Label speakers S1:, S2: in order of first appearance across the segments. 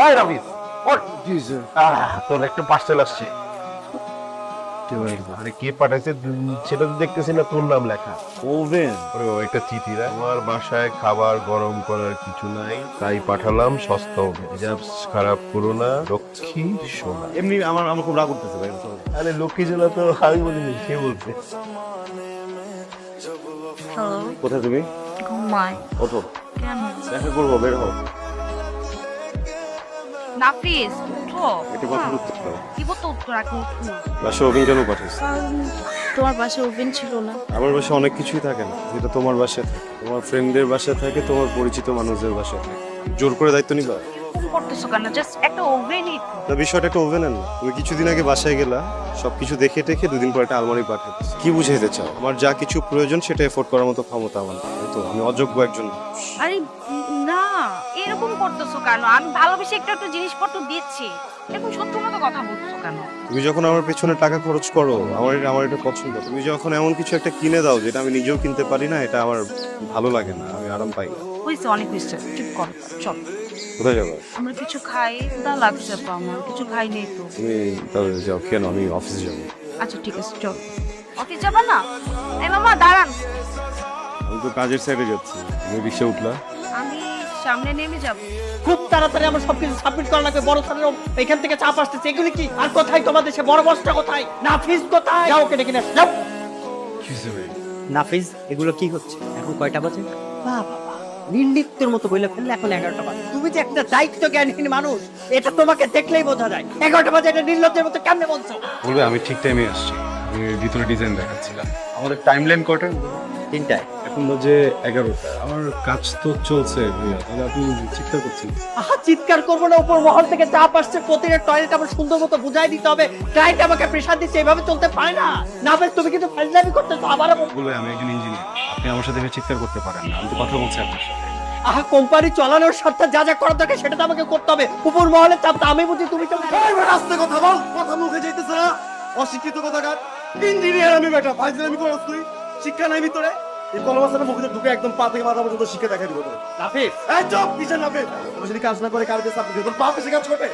S1: এই রাবিস ওঠ। তোর একটা পার্সেল আসছে। আরে কে পাঠাইছে সেটা তো দেখতেছি না, তোর নাম লেখা।
S2: ওভেন?
S1: ওরে বাবা, একটা চিঠি রে। আমার বাসায় খাবার গরম করার কিছু নাই, তাই পাঠালাম সস্তা ওভেন। মেজাজ খারাপ করো না লক্ষ্মী সোনা।
S2: এমনি আমার আমার খুব রাগ করতেছে ভাই।
S1: আরে লক্ষ্মী সোনা তো আমি বলিনি, সে বলছে।
S3: হ্যালো,
S2: কোথায় তুমি?
S3: ঘুমাই।
S2: ওঠো,
S3: কেন?
S2: দেখা করবো, বের হও।
S3: নাফিস, উঠো।
S2: একটু কথা বলতে পারো?
S3: কি বলতো উত্তর আগে উঠো।
S2: বাসায় ওভেন কেন পাঠিয়েছে?
S3: তোমার বাসায় ওভেন ছিল না?
S2: আমার বাসায় অনেক কিছুই থাকে না, যেটা তোমার বাসায় থাকে, তোমার ফ্রেন্ডদের বাসায় থাকে, তোমার পরিচিত মানুষদের বাসায় থাকে। জোর করে দায়িত্ব নিবা?
S3: ফোন করতেছো কেন? জাস্ট একটা ওভেনই তো।
S2: না, বিষয়টা একটা ওভেনের না। তুমি কিছুদিন আগে বাসায় গেলা, সবকিছু দেখে টেখে দুদিন পর একটা আলমারি পাঠাতে। কি বুঝাইতে চাও? আমার যা কিছু প্রয়োজন সেটা এফোর্ড করার মতো ক্ষমতা আমার নেই। তো আমি অযোগ্য একজন মানুষ।
S3: আরে না, এরকম করতেছো কেন? আমি ভালোবেসে একটা একটা জিনিসপত্র দিচ্ছি, এরকম সত্য মতো কথা বলছো কেন?
S2: তুমি যখন আমার পেছনে টাকা খরচ করো, আমার এটা পছন্দ। তুমি যখন এমন কিছু একটা কিনে দাও যেটা আমি নিজেও কিনতে পারি না, এটা আমার ভালো লাগে না, আমি আরাম পাই না।
S3: হয়েছে, অনেক হয়েছে, চুপ কর। চল
S2: কোথায় যাবো?
S3: আমরা কিছু খাই, ক্ষুধা লাগছে তো, আমার কিছু খাই নেই তো।
S2: তুমি তাহলে যাও, কেন? আমি অফিসে যাবো।
S3: আচ্ছা ঠিক আছে, চল। অফিস যাবা না? এই মামা দাঁড়ান।
S2: আমি তো কাজের সাইডে যাচ্ছি, তুমি রিক্সা উঠলা?
S3: আমি সামনে নেমে যাব।
S4: খুব তাড়াতাড়ি আমার সবকিছু সাবমিট করা লাগবে। বড় স্যারের এখান থেকে চাপ আসতেছে। এগুলি কি? আর কোথায় তোমাদের সে বড় বসটা কোথায়? নাফিস কোথায়? যাও ওকে ডেকে নিয়ে আসো, যাও। নাফিস, এগুলো কি হচ্ছে? এখন কয়টা বাজে? বাবা, নির্লিপ্তের মতো বইলে ফেললে এখন 11টা বাজে। তুমি যে একটা দায়িত্ব জ্ঞানহীন মানুষ, এটা তোমাকে দেখলেই বোঝা যায়। 11টা বাজে এটা নির্লজ্জের মতো কেমনে বলছো?
S5: বলবে আমি ঠিক টাইমে আসছি, আমি ভিতরে ডিজাইন দেখাচ্ছিলাম। আমাদের টাইমলাইন কটা?
S4: 3টায়।
S5: এখন বাজে 11টা। আমার কাজ তো চলছে ভাইয়া, তাহলে আপনি চিন্তা করছেন?
S4: আহা, চিৎকার করবো না, উপর মহল থেকে চাপ আসছে। প্রতিটা টয়লেট আমার সুন্দর মতো বুঝাই দিতে হবে। ক্লায়েন্ট আমাকে প্রেশার দিচ্ছে, এভাবে চলতে পারে না। নাফিস, তুমি কিন্তু ফাজলামি করতেছো। আবারও
S5: বলবে আমি একজন ইঞ্জিনিয়ার, আপনি আমার সাথে এভাবে চিৎকার করতে পারেন না, আমি তো কথা বলছি আপনার সাথে।
S4: আহা, কোম্পানি চালানোর স্বার্থে যা যা করার দরকার সেটা তো আমাকে করতে হবে। উপর মহলের চাপ তো আমি বুঝি, তুমি তো
S2: রাস্তায় কথা বল, কথা মুখে যাইতেছে না। অশিক্ষিত কথাকার ইঞ্জিনিয়ার আমি, বেটা ফাইজলামি করছ তুই? শিক্ষা নাই ভিতরে? এই কলমাসানের মুখে ঢুকে একদম পা থেকে মাথা পর্যন্ত শিক্ষা দেখা দিব তোর।
S4: নাফিস,
S2: এই চুপ, কিসের নাফিস? তুমি যদি কাজ না করে কার কাছে আপনি তোর পা পেছে কাজ করবে?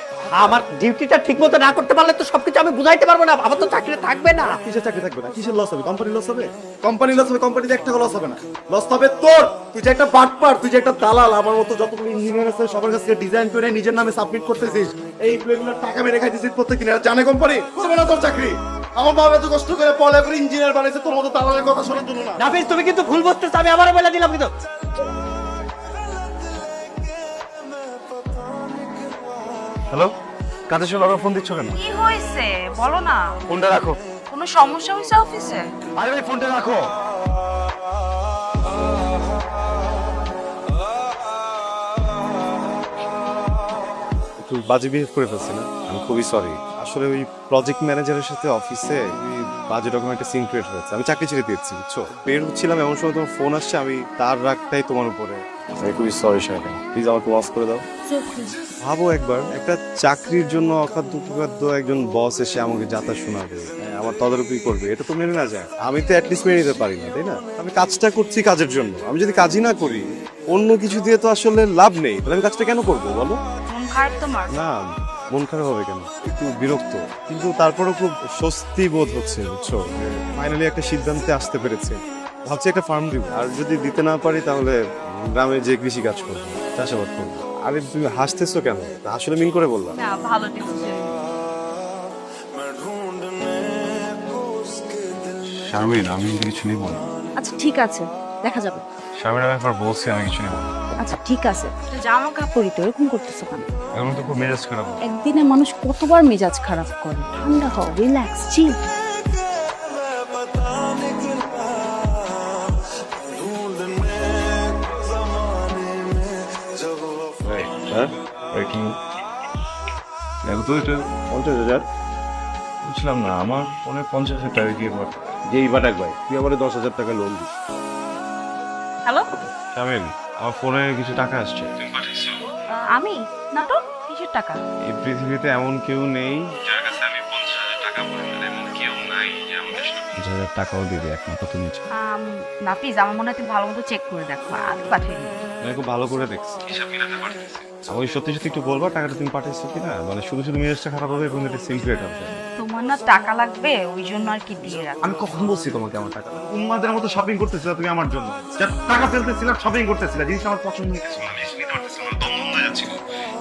S4: আমার ডিউটিটা ঠিক মতো না করতে পারলে তো সবকিছু আমি বুঝাইতে পারবো না। আমার তো চাকরি থাকবে না।
S2: কিসের চাকরি থাকবে না? কিসের লস হবে? কোম্পানি লস হবে? কোম্পানি লস হবে, কোম্পানিতে একটা লস হবে না। লস হবে তোর। তুই যে একটা বাটপার, তুই যে একটা দালাল, আমার মতো যতগুলো ইঞ্জিনিয়ার আছে সবার কাছে ডিজাইন করে নিজের নামে সাবমিট করতেছিস। এই এগুলো টাকা মেরে খাইতেছিস প্রত্যেকদিন। আর জানে কোম্পানি করবে না তোর চাকরি। আমার বাবা এত কষ্ট করে পড়ালেখা করে ইঞ্জিনিয়ার বানাইছে, তোর মতো দালালের কথা শোনার জন্য না।
S4: নাফিস, তুমি কিন্তু ভুল বুঝতেছো। আমি আবারও বলে দিলাম কিন্তু।
S5: হ্যালো, কাজের সময় আবার ফোন দিচ্ছ কেন?
S3: কি হয়েছে বলো না।
S5: ফোনটা রাখো।
S3: কোনো সমস্যা হয়েছে অফিসে?
S5: আরে ভাই, ফোনটা রাখো।
S2: একটু বাজে বিহেভ করে ফেলছি না? আমি খুবই সরি। আসলে ওই প্রজেক্ট ম্যানেজারের সাথে অফিসে ওই বাজে রকম একটা সিন ক্রিয়েট হয়েছে। আমি চাকরি ছেড়ে দিয়েছি, বুঝছো? বের হচ্ছিলাম এমন সময় তোমার ফোন আসছে, আমি তার রাগটাই তোমার উপরে। আমি খুবই সরি সাহেব, প্লিজ আমাকে মাফ করে দাও। ভাবো একবার, একটা চাকরির জন্য অখাদ্য কুখাদ্য একজন বস এসে আমাকে যাতা শোনাবে, আমার তদারকি করবে, এটা তো মেনে না যায়। আমি তো অ্যাটলিস্ট মেনে নিতে পারি না, তাই না? আমি কাজটা করছি কাজের জন্য। আমি যদি কাজই না করি, অন্য কিছু দিয়ে তো আসলে লাভ নেই। তাহলে আমি কাজটা কেন করবো বলো?
S3: মন খারাপ তোমার?
S2: না, মন খারাপ হবে কেন? একটু বিরক্ত, কিন্তু তারপরেও খুব স্বস্তি বোধ হচ্ছে, বুঝছো? ফাইনালি একটা সিদ্ধান্তে আসতে পেরেছে। ভাবছি একটা ফার্ম দিব, আর যদি দিতে না পারি তাহলে গ্রামে যে কৃষি কাজ করবো, চাষাবাদ করবো। আরে তুমি হাসতেছো কেন? আসলে মিন করে বললাম।
S3: না, ভালো ডিসিশন।
S5: শারমিন, আমি কিন্তু কিছু নেব না।
S6: আচ্ছা ঠিক আছে, দেখা যাবে।
S5: শারমিন, আমি একবার বলছি আমি কিছু নেব না।
S6: আচ্ছা ঠিক আছে,
S3: জামা কাপড়
S6: পরি তো এরকম করতেছো কেন?
S5: এখন তো খুব মেজাজ খারাপ।
S6: একদিনে মানুষ কতবার মেজাজ খারাপ করে? ঠান্ডা হও, রিল্যাক্স, চিল।
S2: হ্যাঁ,
S5: কি দেখো তো, এটা
S2: 50,000?
S5: বুঝলাম না, আমার ফোনে 50,000 টাকা গিয়ে পড়ে।
S2: যেই বাটাক ভাই, তুই আমার 10,000 টাকা লোন দিস।
S3: হ্যালো,
S5: শারমিন, আমার ফোনে কিছু টাকা আসছে, তুমি পাঠিয়েছো?
S3: আমি না তো, কিসের টাকা?
S5: এই পৃথিবীতে এমন কেউ নেই যার কাছে আমি 50,000 টাকা বলি না। এমন কেউ নাই যে আমাকে 50,000 টাকাও দিবে, একমাত্র তুমি।
S3: নাফিস, আমার মনে হয় তুমি ভালো মতো চেক করে দেখো, আমি পাঠিয়ে দিই।
S2: আমি খুব ভালো করে দেখছি
S5: হিসাব মিলাতে পারতেছি।
S2: আমাকে সত্যি সত্যি একটু বলবা টাকাটা তুমি পাঠাইছো কিনা, মানে শুধু শুধু মেজাজটা খারাপ হবে এবং এটা সিক্রেট হবে।
S3: তোমার না টাকা লাগবে ওই জন্য আর কি দিয়ে রাখ।
S2: আমি কখন বলছি তোমাকে আমার টাকা উন্মাদের মতো শপিং করতেছিলা তুমি আমার জন্য, যা টাকা ফেলতেছিলা শপিং করতেছিলা, জিনিস আমার পছন্দ হয়েছিল, আমি নিতে পারতেছিলাম না, দম বন্ধ হয়ে যাচ্ছিল।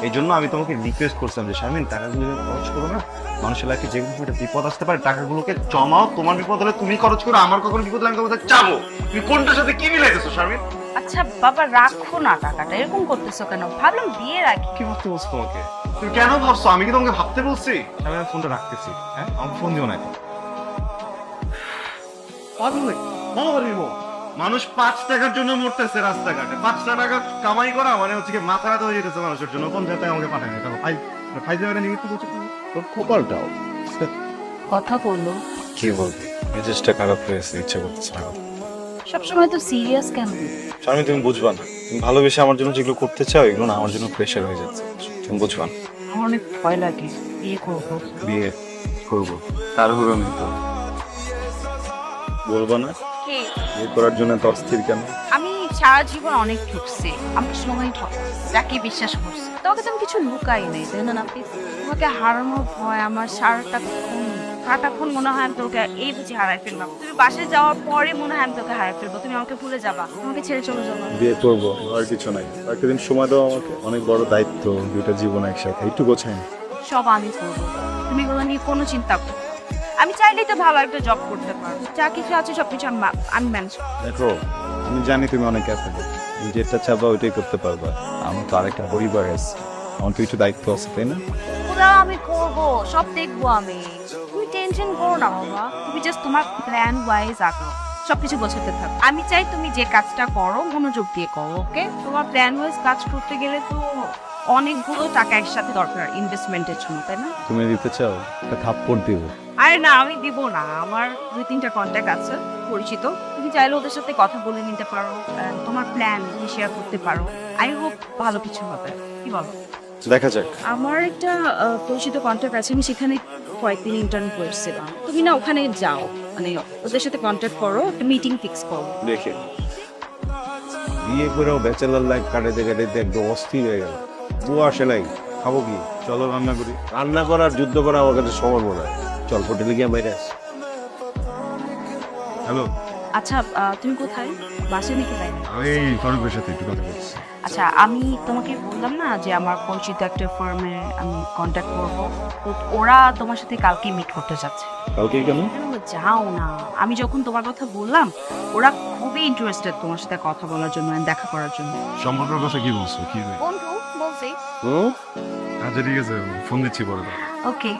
S2: এই জন্য আমি তোমাকে রিকোয়েস্ট করছিলাম যে শারমিন টাকাগুলো খরচ করো না, মানুষের লাইফে যে কোনো একটা বিপদ আসতে পারে, টাকাগুলোকে জমাও, তোমার বিপদ হলে তুমি খরচ করো, আমার কখনো বিপদ হলে আমি তোমাকে চাবো। তুমি কোনটার সাথে কি মিলাইতেছো শারমিন?
S3: আচ্ছা বাবা রাখো না টাকাটা, এরকম করতেছো কেন? ভাবলাম দিয়ে রাখি।
S2: কি ভাবতে বলছো তোমাকে? তুমি কেন ভাবছো? আমি কি তোমাকে ভাবতে বলছি? আমি ফোনটা রাখতেছি, হ্যাঁ আমাকে ফোন দিও না এখন। মানুষ 5 টাকার জন্য মরতেছে রাস্তাঘাটে, 5 টাকা কামাই করা মানে হচ্ছে কি মাথা ব্যথা হয়ে যেতেছে মানুষের জন্য। কোন জায়গায় আমাকে পাঠায় না, ফাইজারে নিমিত্ত করছে তোর খোপালটাও।
S6: কথা বললো।
S2: কি বলবি, মেজাজটা খারাপ হয়েছে, ইচ্ছা করতেছে না।
S6: সবসময় তো সিরিয়াস কেন?
S2: স্বামী তুমি বুঝবা না, তুমি ভালোবেসে আমার জন্য যেগুলো করতে চাও এগুলো না আমার জন্য প্রেশার হয়ে যাচ্ছে, তুমি বুঝবা না।
S6: আমার অনেক ভয় লাগে বিয়ে করবো।
S2: বিয়ে করবো তারপর আমি তো বলবো না
S3: কি?
S2: বিয়ে করার জন্য তো অস্থির কেন?
S3: আমি সারা জীবন অনেক ঠকছি, আমি সময় ঠকছি, যাকে বিশ্বাস করছি। তোমাকে তো আমি কিছু লুকাই নাই, তাই না নাফিস? তোমাকে হারানোর ভয় আমার সারাটা কাটাক্ষণ মনে হয় আমি তোকে এই বুঝি হারাই ফেললাম। তুমি বাসায় যাওয়ার পরে মনে হয় আমি তোকে হারাই ফেলবো, তুমি আমাকে ভুলে যাবা, আমাকে ছেড়ে চলে যাবো।
S2: বিয়ে করবো আর কিছু নাই, একটা দিন সময় দাও আমাকে, অনেক বড় দায়িত্ব, দুইটা জীবন একসাথে, একটু গোছাই।
S3: সব আমি করবো, তুমি এগুলো নিয়ে কোনো চিন্তা করো না। আমি চাইলেই তো ভালো একটা জব করতে পারবো, যা কিছু আছে সবকিছু আমি ম্যানেজ করবো।
S2: দেখো আমি জানি তুমি অনেক ক্যাপেবল, তুমি যেটা চাবা ওইটাই করতে পারবা। আমার তো আরেকটা পরিবার আছে, আমার তো কিছু দায়িত্ব আছে, তাই না?
S3: ওরা আমি করবো, সব দেখবো আমি, তুমি টেনশন করো না বাবা। তুমি জাস্ট তোমার প্ল্যান ওয়াইজ আঁকো, সবকিছু গোছাতে থাকো। আমি চাই তুমি যে কাজটা করো মনোযোগ দিয়ে করো, ওকে? তোমার প্ল্যান ওয়াইজ কাজ করতে গেলে তো অনেকগুলো টাকা একসাথে দরকার ইনভেস্টমেন্টের জন্য, তাই না?
S2: তুমি দিতে চাও একটা থাপ্পড় দিব।
S3: আরে না, আমি দিব না, আমার 2-3টা কন্ট্যাক্ট আছে পরিচিত, তুমি চাইলে ওদের সাথে কথা বলে নিতে পারো, তোমার প্ল্যান তুমি শেয়ার করতে পারো। আই হোপ ভালো কিছু হবে, কি বলো?
S2: দেখা যাক।
S6: আমার একটা পরিচিত কন্ট্যাক্ট আছে, আমি সেখানে কয়েকদিন ইন্টার্ন করেছিলাম। তুমি না ওখানে যাও, মানে ওদের সাথে কন্ট্যাক্ট করো, একটা মিটিং ফিক্স করো।
S2: দেখে বিয়ে করেও ব্যাচেলার লাইফ কাটাতে কাটাতে একদম অস্থির হয়ে গেল। বউ আসে নাই, খাবো কি? চলো রান্না করি।
S1: রান্না করার যুদ্ধ করা আমার কাছে সমান মনে হয়। চল হোটেলে গিয়ে বাইরে আসি।
S2: হ্যালো,
S6: আচ্ছা তুমি কোথায়? বাসে নাকি বাইরে?
S2: আমি ফারুকের সাথে একটু কথা বলছি।
S3: আচ্ছা, আমি তোমাকে বললাম না যে আমার পরিচিত একটা ফার্মে আমি কন্ট্যাক্ট করবো, তো ওরা তোমার সাথে কালকে মিট করতে যাচ্ছে।
S2: কালকে কেন?
S3: যাও না, আমি যখন তোমার কথা বললাম ওরা খুবই ইন্টারেস্টেড তোমার সাথে কথা বলার জন্য and দেখা করার জন্য।
S2: সম্পর্কের কথা কি বলছো? কি
S3: বন্ধু বলছি।
S2: আচ্ছা ঠিক আছে, ফোন দিচ্ছি পরে।
S3: ওকে।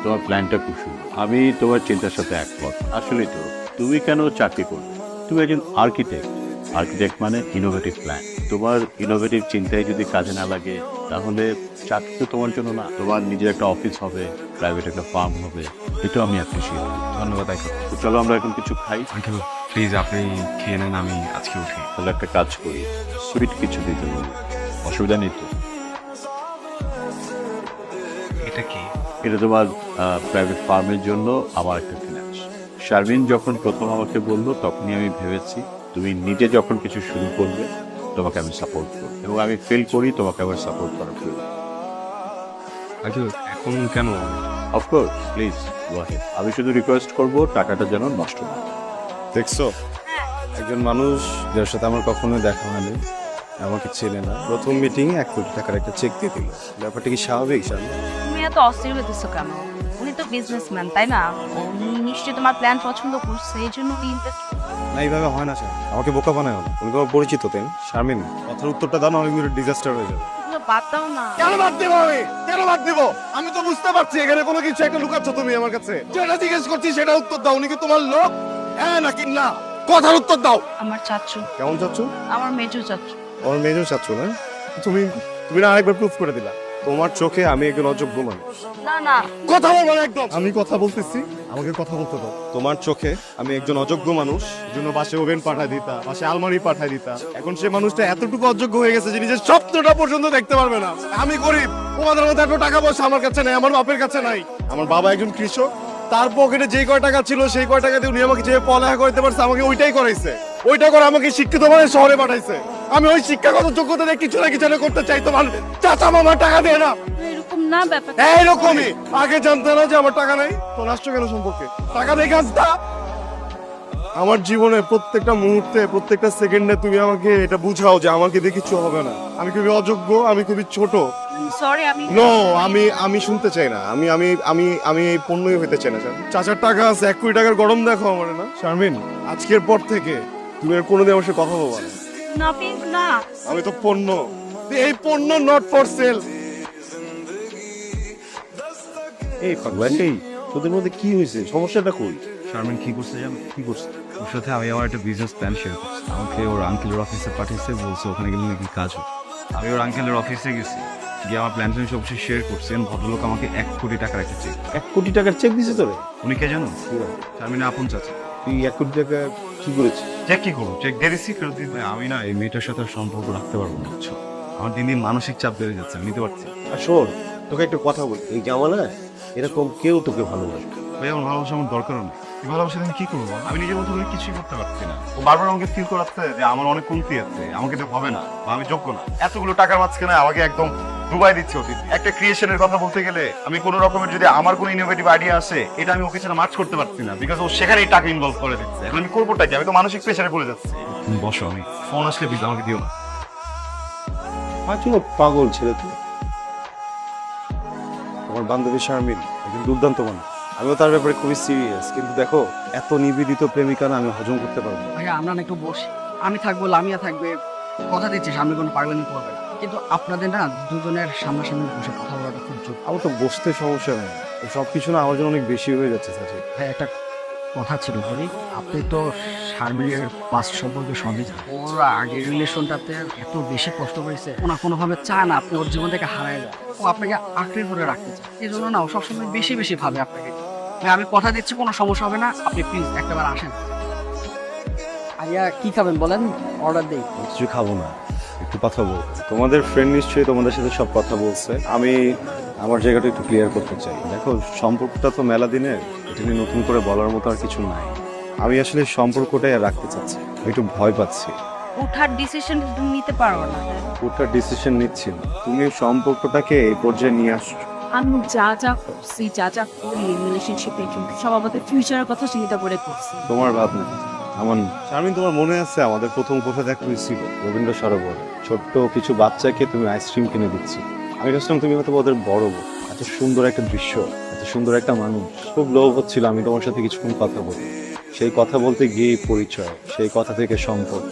S7: তোমার প্ল্যানটা খুব সুন্দর, আমি তোমার চিন্তার সাথে একমত। আসলে তো তুমি কেন চাকরি করবে? তুমি একজন আর্কিটেক্ট, আর্কিটেক্ট মানে ইনোভেটিভ প্ল্যান। তোমার ইনোভেটিভ চিন্তায় যদি কাজে না লাগে তাহলে চাকরি তো তোমার জন্য না। তোমার নিজের একটা অফিস হবে, প্রাইভেট একটা ফার্ম হবে, এটাও আমি অ্যাপ্রিসিয়েট করি।
S2: ধন্যবাদ।
S7: তো চলো আমরা এখন কিছু খাই।
S2: আঙ্কেল প্লিজ আপনি খেয়ে নেন, আমি আজকে উঠি।
S7: তাহলে একটা কাজ করি, সুইট কিছু দিতে বলি, অসুবিধা নেই তো?
S5: এটা কি?
S7: এটা তোমার প্রাইভেট ফার্মের জন্য আমার একটা ফিনান্স। শারমিন যখন প্রথম আমাকে বললো তখনই আমি ভেবেছি তুমি নিজে যখন কিছু শুরু করবে তোমাকে আমি সাপোর্ট করব, এবং আমি ফিল করি তোমাকে আবার সাপোর্ট করা প্রয়োজন।
S2: আঙ্কেল এখন কেন?
S7: Of course, please go ahead. আমি শুধু রিকোয়েস্ট করব টাকাটা যেন নষ্ট না হয়।
S2: দেখছো, একজন মানুষ যার সাথে আমার কখনো দেখা হয়নি, আমাকে চেনে না, প্রথম মিটিং 1 কোটি টাকার একটা চেক দিয়ে দিল। ব্যাপারটা কি স্বাভাবিক শারমিন?
S3: তুমি এত অস্থির হতেছো কেন? উনি তো বিজনেসম্যান, তাই না? উনি নিশ্চয়ই তোমার প্ল্যান পছন্দ করছে, এই জন্য ইনভেস্ট।
S2: না এইভাবে হয় না স্যার, আমাকে বোকা বানায় না। উনি তোমার পরিচিত তাই না? শারমিন কথার উত্তরটা দাও না, অনেক ডিজাস্টার হয়ে যাবে।
S3: বাদ দাও না।
S8: কেন বাদ দেবো? আমি কেন বাদ দেবো? আমি তো বুঝতে পারছি এখানে কোনো কিছু একটা লুকাচ্ছ তুমি আমার কাছে। যেটা জিজ্ঞেস করছি সেটা উত্তর দাও। উনি কি তোমার লোক? হ্যাঁ নাকি না? কথার উত্তর দাও।
S3: আমার চাচ্চু,
S2: কেমন চাচ্ছ?
S3: আমার মেজো চাচ্চু।
S2: আমার মেয়েও চাচ্ছ না? তুমি তুমি না আরেকবার প্রুফ করে দিলা তোমার চোখে আমি একজন অযোগ্য মানুষ।
S3: না না,
S8: কথা বলবো না একদম।
S2: আমি কথা বলতেছি, আমাকে কথা বলতে দাও। তোমার চোখে আমি একজন অযোগ্য মানুষ, জন্য বাসে ওভেন পাঠায় দিতা, বাসে আলমারি পাঠায় দিতা। এখন সে মানুষটা এতটুকু অযোগ্য হয়ে গেছে যে নিজের স্বপ্নটা পর্যন্ত দেখতে পারবে না। আমি গরিব, তোমাদের মধ্যে এত টাকা পয়সা আমার কাছে নাই, আমার বাপের কাছে নাই। আমার বাবা একজন কৃষক, তার পকেটে যেই কয় টাকা ছিল সেই কয় টাকা দিয়ে উনি আমাকে যে পড়ালেখা করতে পারছে আমাকে ওইটাই করাইছে। ওইটা করে আমাকে শিক্ষিত মানে শহরে পাঠাইছে।
S8: আমি ওই শিক্ষাগত যোগ্যতা দিয়ে কিছু না কিছু একটা করতে চাই, তোমার চাচা মামা টাকা দেয় না।
S6: এরকম না ব্যাপার।
S8: এইরকমই আগে জানতে না যে আমার টাকা নাই, তো নষ্ট কেন সম্পর্কে? টাকা দিয়ে কাজটা আমার জীবনে প্রত্যেকটা মুহূর্তে প্রত্যেকটা সেকেন্ডে তুমি আমাকে এটা বুঝাও যে আমাকে দিয়ে কিছু হবে না, আমি খুবই অযোগ্য, আমি খুবই ছোট।
S3: সরি আমি
S8: নো, আমি শুনতে চাই না, আমি এই পণ্যই হইতে চাই না। চাচার টাকা আছে, 1 কোটি টাকার গরম দেখো আমার না। শারমিন, আজকের পর থেকে তুমি আর কোনোদিন আমার সাথে কথা বলবা না।
S3: নাফিস না,
S8: আমি তো পণ্য, এই পণ্য নট ফর সেল।
S2: এই পাগলা, এই তোদের মধ্যে কি হয়েছে? সমস্যাটা কই?
S5: শারমিন কি করছে জানো? কি করছে? ওর সাথে আমি আমার একটা বিজনেস প্ল্যান শেয়ার করছি। আমাকে ওর আঙ্কেলের অফিসে পাঠিয়েছে, বলছে ওখানে গেলে নাকি কাজ হবে। আমি ওর আঙ্কেলের অফিসে গেছি, গিয়ে আমার প্ল্যান সব কিছু শেয়ার করছি। ভদ্রলোক আমাকে 1 কোটি টাকার একটা চেক।
S2: 1 কোটি টাকার চেক দিছে তোরে?
S5: উনি কে জানো? শারমিনের আপন চাচা।
S2: তুই 1 কোটি টাকা কি করেছিস?
S5: চেক কি করবো? চেক দিয়ে দিচ্ছি, ফেরত দিতে। আমি না এই মেয়েটার সাথে আর সম্পর্ক রাখতে পারবো না, বুঝছো? আমার দিন দিন মানসিক চাপ বেড়ে যাচ্ছে, আমি নিতে পারছি না।
S2: আর শোন, তোকে একটা কথা বলি, এই জামানায় এরকম কেউ তোকে ভালোবাসে।
S5: ভাই আমার ভালোবাসা আমার দরকারও নেই। এই ভালোবাসা আমি কি করবো? আমি নিজের মতো করে কিছুই করতে পারছি না। ও বারবার আমাকে ফিল করাচ্ছে যে আমার অনেক কমতি আছে, আমাকে তো হবে না বা আমি যোগ্য না। এতগুলো টাকার মাঝখানে আমাকে একদম ডুবাই দিচ্ছে অতীত। একটা ক্রিয়েশনের কথা বলতে গেলে আমি কোনো রকমের যদি আমার কোনো ইনোভেটিভ আইডিয়া আসে, এটা আমি ওকে ছাড়া ম্যাচ করতে পারছি না, বিকজ ও সেখানেই টাকা ইনভলভ করে দিচ্ছে। এখন আমি করবোটা কি? আমি তো মানসিক প্রেশারে পড়ে যাচ্ছি। তুমি বসো, আমি ফোন আসলে প্লিজ আমাকে দিও না।
S2: পাগল ছেলে তুই। আমার বান্ধবী শারমিন একজন দুর্দান্ত মানুষ, আমিও তার ব্যাপারে খুবই সিরিয়াস, কিন্তু দেখো এত নিবেদিত প্রেমিকা না আমি হজম করতে পারবো না।
S4: ভাইয়া আমরা না একটু বসি, আমি থাকবো, লামিয়া থাকবে, কথা দিচ্ছি সামনে কোনো পাগলামি করবে না। কিন্তু আপনাদের না দুজনের সামনাসামনি বসে কথা বলাটা খুব জরুরি।
S2: আমার তো বসতে সমস্যা নেই, সবকিছু না আমার জন্য অনেক বেশি হয়ে যাচ্ছে সাথে।
S4: ভাই একটা কথা ছিল বলি, আপনি তো শারমিনের পাস্ট সম্পর্কে সবই জানেন। ওর আগের রিলেশনটাতে এত বেশি কষ্ট করেছে, ওনা কোনোভাবে চায় না আপনি ওর জীবন থেকে হারায় যান। ও আপনাকে আঁকড়ে ধরে রাখতে চায়, এই জন্য না ও সবসময় বেশি বেশি ভাবে আপনাকে। ভাই আমি কথা দিচ্ছি কোনো সমস্যা হবে না, আপনি প্লিজ একটাবার আসেন। আইয়া কি খাবেন বলেন, অর্ডার দেই।
S2: কিছু খাবো না, একটু কথা বল। তোমাদের ফ্রেন্ড নিশ্চয়ই তোমাদের সাথে সব কথা বলছে, আমি আমার জায়গাটা একটু ক্লিয়ার করতে চাই। দেখো সম্পর্কটা তো মেলা দিনের, এটা নিয়ে নতুন করে বলার মতো আর কিছু নাই। আমি আসলে সম্পর্কটাই আর রাখতে চাচ্ছি, একটু ভয় পাচ্ছি।
S3: ওঠার ডিসিশন তুমি নিতে পারো না।
S2: ওটার ডিসিশন নিচ্ছি না, তুমি সম্পর্কটাকে এই পর্যায়ে নিয়ে আসছো।
S6: আমি যা যা করছি, যা যা করি রিলেশনশিপে, কিন্তু সব আমাদের ফিউচারের কথা চিন্তা করে করছি।
S2: তোমার ভাবনা আমার না। শারমিন, তোমার মনে আছে আমাদের প্রথম কোথা দেখা হয়েছিল? রবীন্দ্র সরোবর। ছোট্ট কিছু বাচ্চাকে তুমি আইসক্রিম কিনে দিচ্ছি, আমি ভাবছিলাম তুমি হয়তো ওদের বড় বোন। এত সুন্দর একটা দৃশ্য, এত সুন্দর একটা মানুষ, খুব লোভ হচ্ছিল আমি তোমার সাথে কিছুক্ষণ কথা বলি। সেই কথা বলতে গিয়ে পরিচয়, সেই কথা থেকে সম্পর্ক,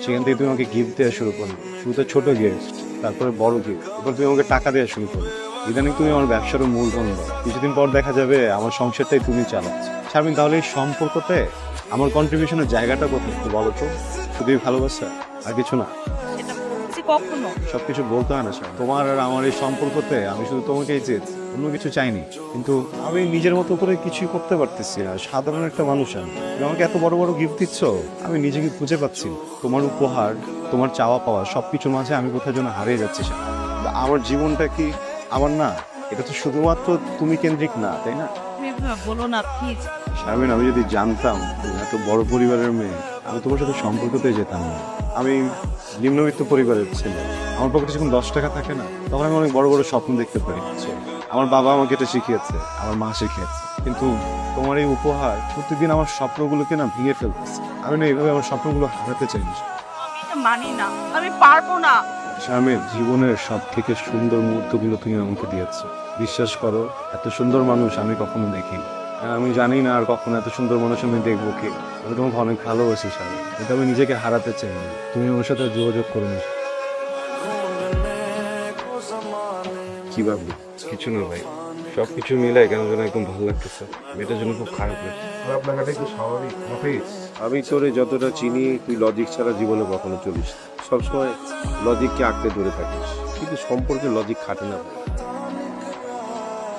S2: সেখান থেকে তুমি আমাকে গিফট দেওয়া শুরু করলে। শুরুতে ছোট গিফট, তারপরে বড় গিফট, এরপর তুমি আমাকে টাকা দেওয়া শুরু করলে। ইদানিং তুমি আমার ব্যবসারও মূলধন দাও। কিছুদিন পর দেখা যাবে আমার সংসারটাই তুমি চালাচ্ছ। শারমিন, তাহলে এই সম্পর্কতে আমার কন্ট্রিবিউশনের জায়গাটা কোথায় একটু বলো তো? শুধুই ভালোবাসা আর কিছু না?
S3: সেটা বলছি কখনো।
S2: সবকিছু বলতে হয় না স্যার। তোমার আর আমার এই সম্পর্কতে আমি শুধু তোমাকেই চেয়েছি, অন্য কিছু চাইনি। কিন্তু আমি নিজের মতো করে কিছুই করতে পারতেছি না, সাধারণ একটা মানুষ আমি। তুমি আমাকে এত বড় বড় গিফট দিচ্ছ, আমি নিজেকে খুঁজে পাচ্ছি না। তোমার উপহার, তোমার চাওয়া পাওয়া সবকিছুর মাঝে আমি কোথায় যেন হারিয়ে যাচ্ছি স্যার। আমার জীবনটা কি আমার না? এটা তো শুধুমাত্র তুমি কেন্দ্রিক না, তাই না?
S3: তুমি এভাবে বলো না প্লিজ।
S2: শারমিন, আমি যদি জানতাম তুমি এত বড় পরিবারের মেয়ে, আমি তোমার সাথে সম্পর্কতে যেতাম না। আমি নিম্নবিত্ত পরিবারের ছেলে, আমার পকেটে যখন 10 টাকা থাকে না, তখন আমি অনেক বড় বড় স্বপ্ন দেখতে পারি। আমার বাবা আমাকে এটা শিখিয়েছে, আমার মা শিখিয়েছে। কিন্তু তোমার এই উপহার প্রতিদিন আমার স্বপ্নগুলোকে না ভেঙে ফেলতেছে। আমি না এইভাবে আমার স্বপ্নগুলো হারাতে চাই না।
S3: আমি এটা মানি না, আমি পারবো না।
S2: শারমিন, জীবনের সব থেকে সুন্দর মুহূর্তগুলো তুমি আমাকে দিয়েছো। বিশ্বাস করো, এত সুন্দর মানুষ আমি কখনো দেখিনি। আর আমি জানি না আর কখনো এত সুন্দর মানুষ আমি দেখবো কি। আমি তোমাকে অনেক ভালোবাসি শারমিন, কিন্তু আমি নিজেকে হারাতে চাই না। তুমি ওর সাথে যোগাযোগ করে নিস। কি ভাবলি?
S1: কিছু না ভাই, সবকিছু মিলাই কেন যেন একদম ভালো লাগতেছে। মেয়েটার জন্য খুব খারাপ লাগছে। খারাপ লাগাটা একটু স্বাভাবিক।
S2: আমি তোরে যতটা চিনি, তুই লজিক ছাড়া জীবনে কখনো চলিস না। সবসময় লজিককে আঁকড়ে ধরে থাকিস, কিন্তু সম্পর্কে লজিক খাটে না।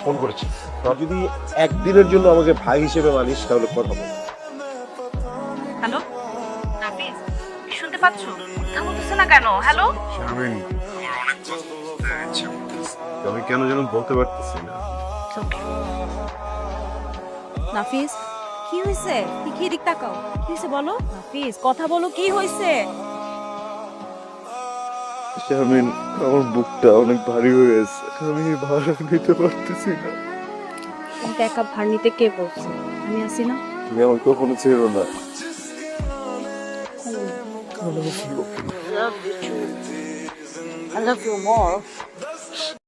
S1: ফোন করেছি।
S2: তোর যদি একদিনের জন্য আমাকে ভাই হিসেবে মানিস, তাহলে কথা বল।
S3: হ্যালো নাফিস, শুনতে পাচ্ছ? কথা বলতেছে না কেন? হ্যালো
S1: শারমিন, আমি কেন যেন বলতে পারতেছি না।
S6: নাফিস কি হয়েছে? কি দিক তাকাও, কি হয়েছে বলো? নাফিস কথা বলো, কি হয়েছে?
S8: শারমিন, আমার বুকটা অনেক ভারী হয়ে গেছে, আমি ভার নিতে পারতেছি না।
S6: আমাকে একা ভার নিতে কে বলছে? আমি আছি না।
S8: তুমি আমার কখনো ছেড়ো না।
S4: I love you more.